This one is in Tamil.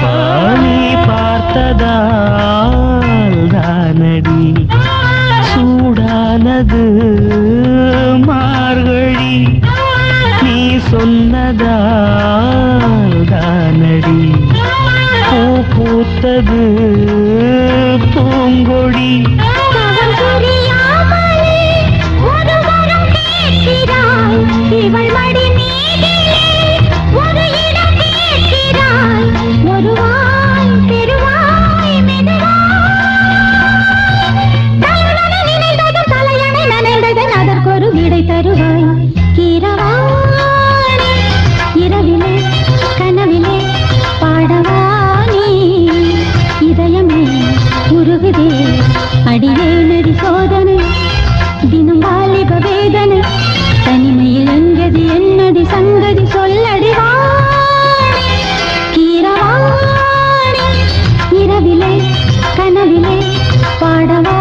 பாணி பார்த்ததால் தானடி சூடானது மார்கழி நீ சொன்னதால் தானடி பூ பூத்தது பூங்கொடி இவள் மடி மீதிலே ஒரு இடம் கேட்கிறாய் ஒருவாய் பெருவாய் மெதுவாய் நினைந்ததும் தலையணை நனைந்ததன் அதற்கொரு விடை தருவாய் கீரவாணி இரவிலே கனவிலே பாடவானி இதயமே உருகுதே அடியே நடி சோதனை தினம் வாலிப வேதனை தனிமையில் எங்கது என்னடி சங்கதி சொல்லடி வாணி கீரவாணி இரவிலே கனவிலே பாடவா